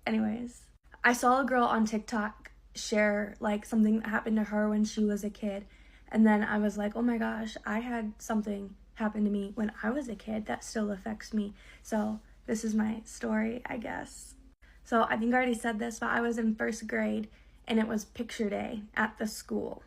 Speaker 2: anyways. I saw a girl on TikTok share like something that happened to her when she was a kid. And then I was like, oh my gosh, I had something happen to me when I was a kid that still affects me. So this is my story, I guess. So I think I already said this, but I was in 1st grade and it was picture day at the school.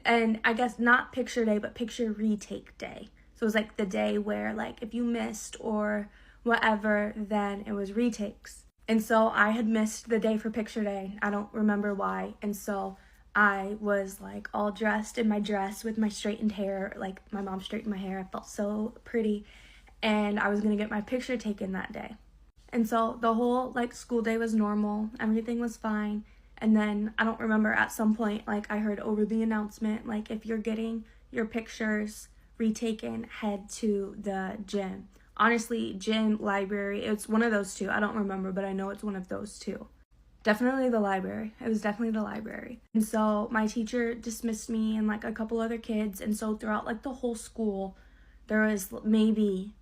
Speaker 2: And I guess not picture day, but picture retake day. So it was like the day where like if you missed or whatever, then it was retakes. And so I had missed the day for picture day. I don't remember why. And so I was like all dressed in my dress with my straightened hair. Like my mom straightened my hair. I felt so pretty. And I was going to get my picture taken that day. And so the whole like school day was normal. Everything was fine. And then I don't remember, at some point like I heard over the announcement, like if you're getting your pictures retaken, head to the gym. Honestly, gym, library, it's one of those two. I don't remember, but I know it's one of those two. Definitely the library. It was definitely the library. And so my teacher dismissed me and like a couple other kids. And so throughout like the whole school, there was maybe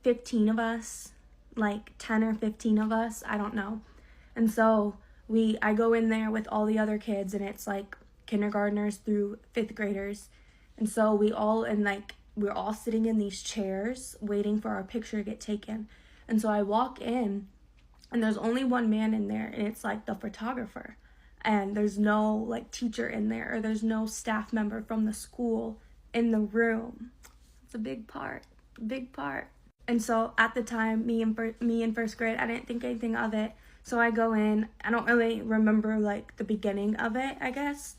Speaker 2: 15 of us, like 10 or 15 of us, I don't know. And so I go in there with all the other kids, and it's like kindergartners through 5th graders. And so we're all sitting in these chairs waiting for our picture to get taken. And so I walk in, and there's only one man in there, and it's like the photographer. And there's no like teacher in there, or there's no staff member from the school in the room. It's a big part. And so at the time, me in 1st grade, I didn't think anything of it. So I go in. I don't really remember like the beginning of it, I guess.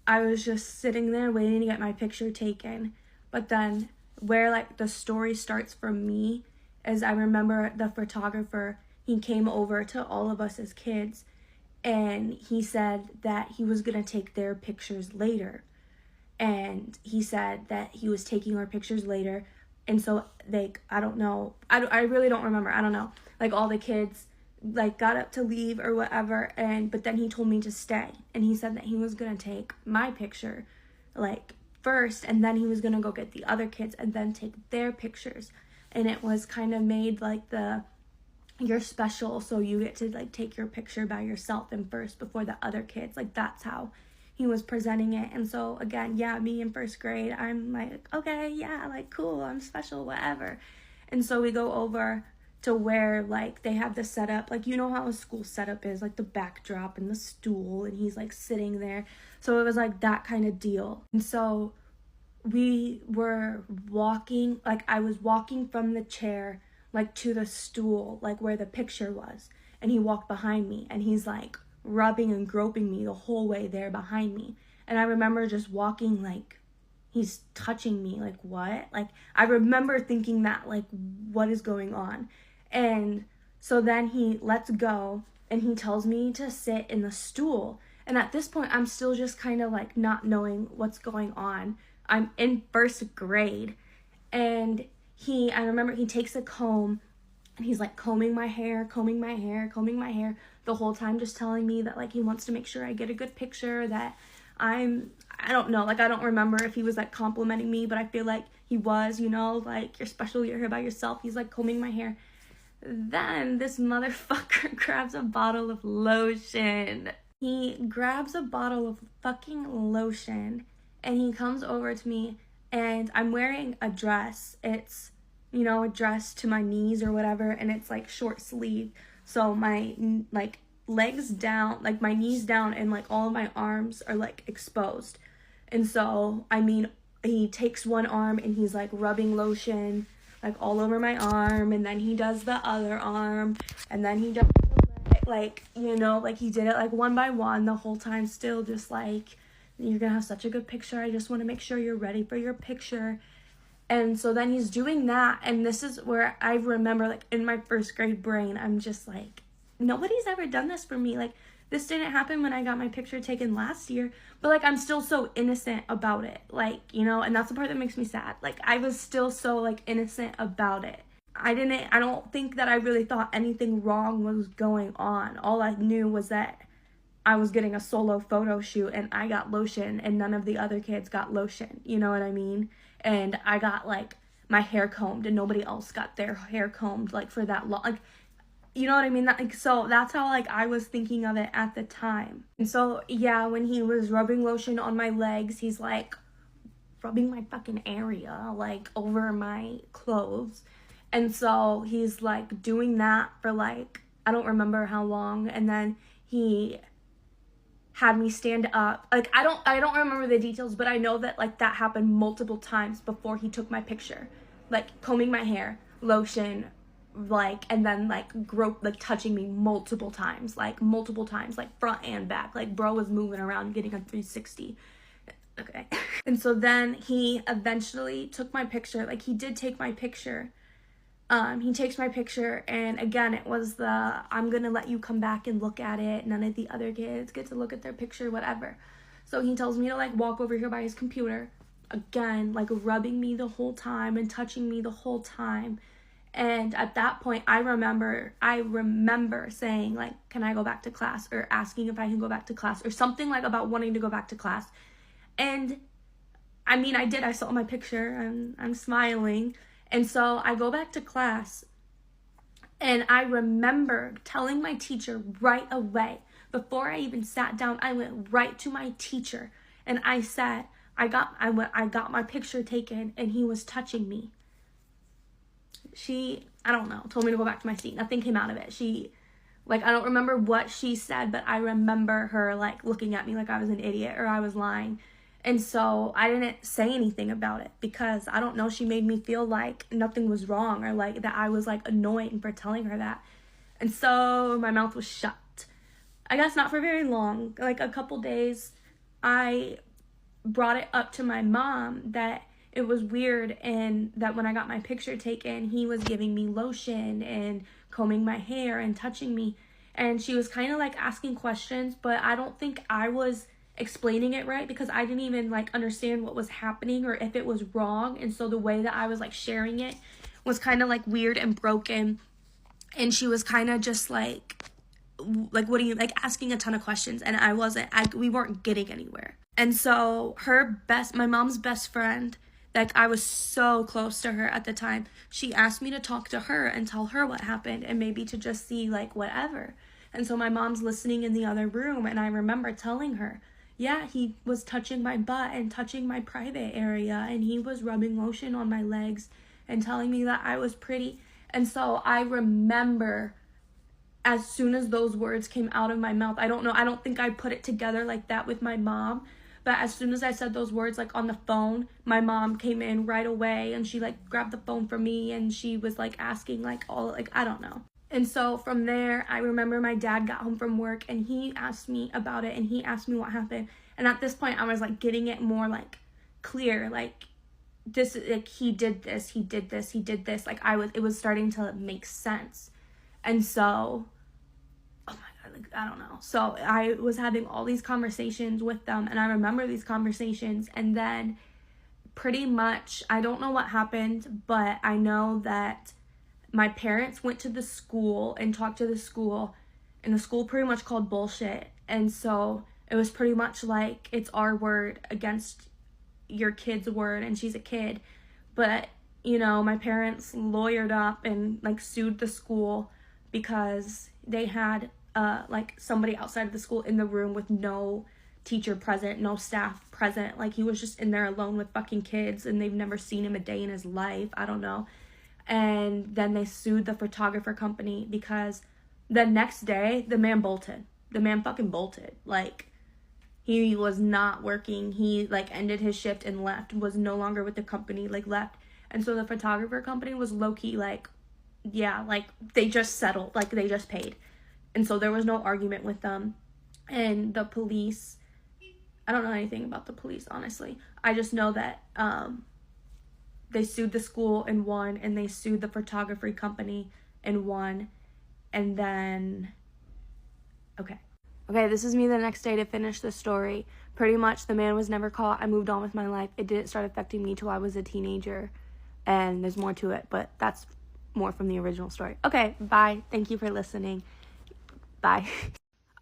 Speaker 2: I was just sitting there waiting to get my picture taken. But then where like the story starts for me is I remember the photographer, he came over to all of us as kids, and he said that he was going to take their pictures later. And he said that he was taking our pictures later. And so like, I don't know. I really don't remember. I don't know. Like all the kids like got up to leave or whatever, but then he told me to stay, and he said that he was gonna take my picture like first, and then he was gonna go get the other kids and then take their pictures. And it was kind of made like you're special, so you get to like take your picture by yourself and first before the other kids. Like that's how he was presenting it. And so again, yeah, me in 1st grade, I'm like, okay, yeah, like cool, I'm special, whatever. And so we go over to where like they have the setup, like you know how a school setup is, like the backdrop and the stool, and he's like sitting there. So it was like that kind of deal. And so we were walking, like I was walking from the chair like to the stool, like where the picture was, and he walked behind me, and he's like rubbing and groping me the whole way there behind me. And I remember just walking like he's touching me, like what? Like I remember thinking that, like what is going on? And so then he lets go, and he tells me to sit in the stool. And at this point, I'm still just kind of like not knowing what's going on. I'm in 1st grade. And I remember he takes a comb, and he's like combing my hair the whole time, just telling me that like he wants to make sure I get a good picture, that I don't know, like I don't remember if he was like complimenting me, but I feel like he was, you know, like you're special, you're here by yourself. He's like combing my hair. Then this motherfucker grabs a bottle of lotion. He grabs a bottle of fucking lotion, and he comes over to me, and I'm wearing a dress. It's, you know, a dress to my knees or whatever, and it's like short sleeve. So my like legs down, like my knees down, and like all of my arms are like exposed. And so, I mean, he takes one arm and he's like rubbing lotion like all over my arm, and then he does the other arm, and then he does the leg.
Speaker 6: like, you know, like he did it like one by one the whole time, still just like, you're gonna have such a good picture, I just want to make sure you're ready for your picture. And so then he's doing that, and this is where I remember, like, in my first grade brain, I'm just like, nobody's ever done this for me. Like, this didn't happen when I got my picture taken last year, but, like, I'm still so innocent about it. Like, you know, and that's the part that makes me sad. Like, I was still so, like, innocent about it. I don't think that I really thought anything wrong was going on. All I knew was that I was getting a solo photo shoot and I got lotion and none of the other kids got lotion. You know what I mean? And I got, like, my hair combed and nobody else got their hair combed, like, for that long. Like, you know what I mean? That, like, so that's how, like, I was thinking of it at the time. And so, yeah, when he was rubbing lotion on my legs, he's, like, rubbing my fucking area, like, over my clothes. And so he's, like, doing that for, like, I don't remember how long. And then he had me stand up. Like, I don't remember the details, but I know that, like, that happened multiple times before he took my picture. Like, combing my hair, lotion, like, and then, like, touching me multiple times, like, front and back. Like, bro was moving around, getting a 360. Okay. And so then he eventually took my picture. Like, he did take my picture. He takes my picture, and again, it was I'm gonna let you come back and look at it. None of the other kids get to look at their picture, whatever. So he tells me to, like, walk over here by his computer. Again, like, rubbing me the whole time and touching me the whole time. And at that point, I remember saying, like, can I go back to class? Or asking if I can go back to class. Or something, like, about wanting to go back to class. And, I mean, I did. I saw my picture, and I'm smiling. And so I go back to class, and I remember telling my teacher right away, before I even sat down, I went right to my teacher, and I said, I got my picture taken, and he was touching me. She, I don't know, told me to go back to my seat. Nothing came out of it. She, like, I don't remember what she said, but I remember her, like, looking at me like I was an idiot or I was lying. And so I didn't say anything about it because, I don't know, she made me feel like nothing was wrong or, like, that I was, like, annoying for telling her that. And so my mouth was shut. I guess not for very long. Like, a couple days, I brought it up to my mom that it was weird and that when I got my picture taken, he was giving me lotion and combing my hair and touching me. And she was kind of, like, asking questions, but I don't think I was explaining it right because I didn't even, like, understand what was happening or if it was wrong. And so the way that I was, like, sharing it was kind of, like, weird and broken. And she was kind of just like, what are you, like, asking a ton of questions, and we weren't getting anywhere. And so my mom's best friend, like, I was so close to her at the time, she asked me to talk to her and tell her what happened and maybe to just see, like, whatever. And so my mom's listening in the other room, and I remember telling her, yeah, he was touching my butt and touching my private area, and he was rubbing lotion on my legs and telling me that I was pretty. And so I remember, as soon as those words came out of my mouth, I don't think I put it together like that with my mom, but as soon as I said those words, like, on the phone, my mom came in right away, and she, like, grabbed the phone from me, and she was, like, asking, like, all, like, I don't know. And so from there, I remember my dad got home from work, and he asked me about it, and he asked me what happened. And at this point, I was, like, getting it more, like, clear, like, this, like, he did this. Like, it was starting to make sense. And so, oh my God, like, I don't know. So I was having all these conversations with them, and I remember these conversations, and then pretty much, I don't know what happened, but I know that my parents went to the school and talked to the school, and the school pretty much called bullshit. And so it was pretty much like, it's our word against your kid's word, and she's a kid. But, you know, my parents lawyered up and, like, sued the school because they had, like, somebody outside of the school in the room with no teacher present, no staff present. Like, he was just in there alone with fucking kids, and they've never seen him a day in his life. I don't know. And then they sued the photographer company because the next day, the man bolted. The man fucking bolted. Like, he was not working. He, like, ended his shift and left, was no longer with the company, like, left. And so the photographer company was low-key, like, yeah, like, they just settled. Like, they just paid.
Speaker 2: And so there was no argument with them. And the police, I don't know anything about the police, honestly. I just know that they sued the school and won, and they sued the photography company and won. And then, okay, this is me the next day to finish the story. Pretty much the man was never caught. I moved on with my life. It didn't start affecting me till I was a teenager. And there's more to it, but that's more from the original story. Okay, bye. Thank you for listening. Bye.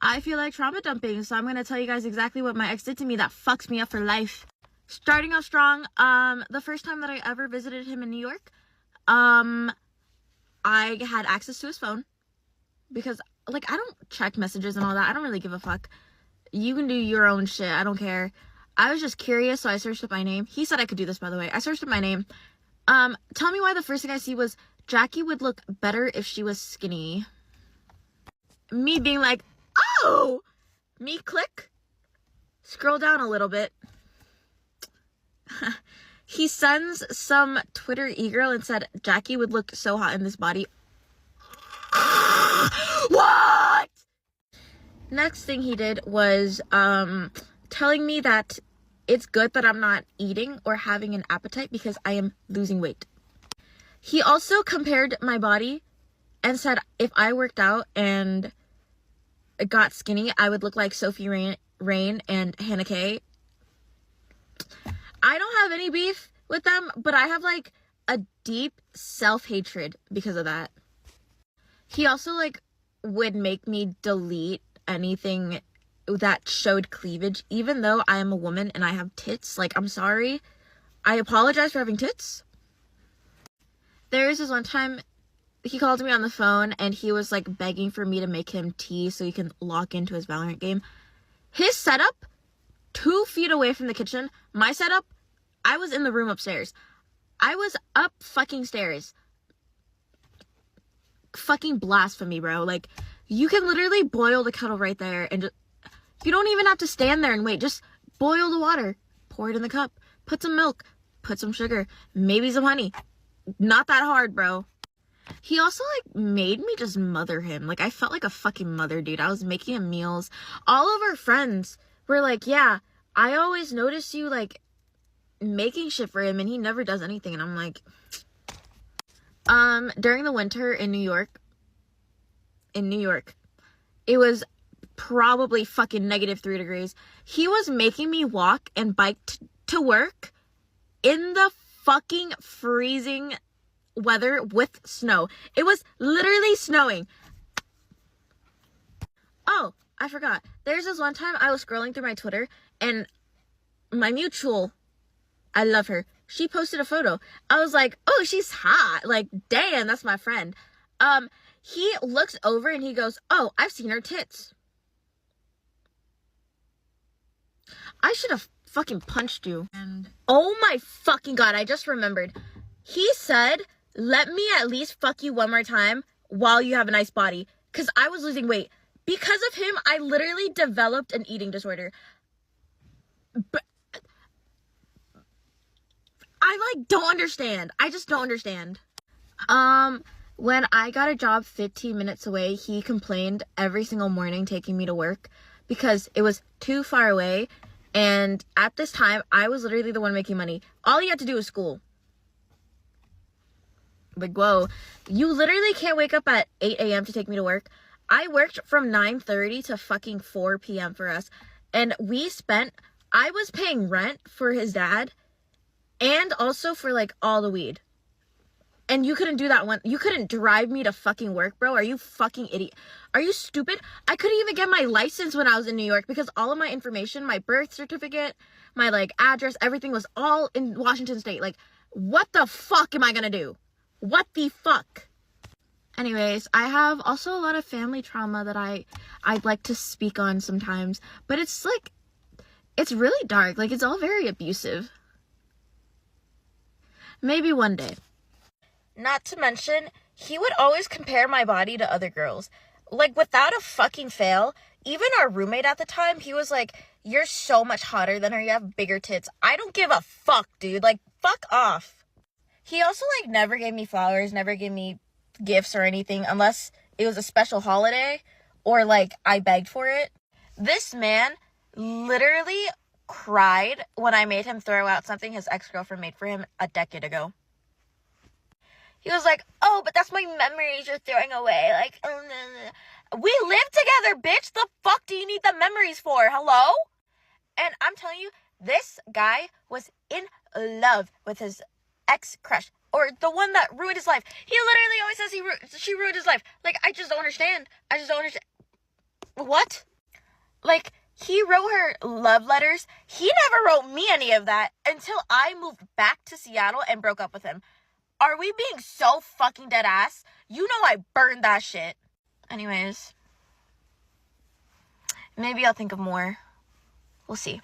Speaker 7: I feel like trauma dumping, so I'm going to tell you guys exactly what my ex did to me that fucks me up for life. Starting off strong, the first time that I ever visited him in New York, I had access to his phone because, like, I don't check messages and all that. I don't really give a fuck. You can do your own shit. I don't care. I was just curious, so I searched up my name. He said I could do this, by the way. I searched up my name. Tell me why the first thing I see was Jackie would look better if she was skinny. Me being like, oh! Me click. Scroll down a little bit. He sends some Twitter e-girl and said Jackie would look so hot in this body. What? Next thing he did was telling me that it's good that I'm not eating or having an appetite because I am losing weight. He also compared my body and said if I worked out and got skinny, I would look like Sophie Rain and Hannah Kay. I don't have any beef with them, but I have like a deep self-hatred because of that. He also like would make me delete anything that showed cleavage, even though I am a woman and I have tits. Like, I'm sorry. I apologize for having tits. There was this one time he called me on the phone and he was like begging for me to make him tea so he can lock into his Valorant game. His setup, 2 feet away from the kitchen. My setup, I was in the room upstairs. I was up fucking stairs. Fucking blasphemy, bro. Like, you can literally boil the kettle right there and just, you don't even have to stand there and wait. Just boil the water. Pour it in the cup. Put some milk. Put some sugar. Maybe some honey. Not that hard, bro. He also, like, made me just mother him. Like, I felt like a fucking mother, dude. I was making him meals. All of our friends were like, yeah, I always notice you, like, making shit for him, and he never does anything. And I'm like, during the winter in New York, it was probably fucking -3 degrees. He was making me walk and bike to work in the fucking freezing weather with snow. It was literally snowing. Oh, I forgot. There's this one time I was scrolling through my Twitter and my mutual, I love her, she posted a photo. I was like, oh, she's hot. Like, damn, that's my friend. He looks over and he goes, oh, I've seen her tits. I should have fucking punched you. And oh my fucking god, I just remembered. He said, let me at least fuck you one more time while you have a nice body. Because I was losing weight. Because of him, I literally developed an eating disorder. But I, like, don't understand. I just don't understand. When I got a job 15 minutes away, he complained every single morning taking me to work because it was too far away. And at this time, I was literally the one making money. All you had to do was school. Like, whoa. You literally can't wake up at 8 a.m. to take me to work. I worked from 9:30 to fucking 4 p.m. for us. And I was paying rent for his dad and also for, like, all the weed. And you couldn't do that one. You couldn't drive me to fucking work, bro. Are you fucking idiot? Are you stupid? I couldn't even get my license when I was in New York because all of my information, my birth certificate, my, like, address, everything was all in Washington State. Like, what the fuck am I gonna do? What the fuck? Anyways, I have also a lot of family trauma that I'd like to speak on sometimes. But it's, like, it's really dark. Like, it's all very abusive. Maybe one day. Not to mention, he would always compare my body to other girls. Like, without a fucking fail, even our roommate at the time, he was like, you're so much hotter than her, you have bigger tits. I don't give a fuck, dude. Like, fuck off. He also, like, never gave me flowers, never gave me gifts or anything, unless it was a special holiday, or like I begged for it. This man literally cried when I made him throw out something his ex-girlfriend made for him a decade ago. He was like, oh, but that's my memories you're throwing away. Like, we live together, bitch. The fuck do you need the memories for? Hello? And I'm telling you, this guy was in love with his ex-crush. Or the one that ruined his life. He literally always says she ruined his life. Like, I just don't understand. What? Like, he wrote her love letters. He never wrote me any of that until I moved back to Seattle and broke up with him. Are we being so fucking dead ass? You know I burned that shit. Anyways. Maybe I'll think of more. We'll see.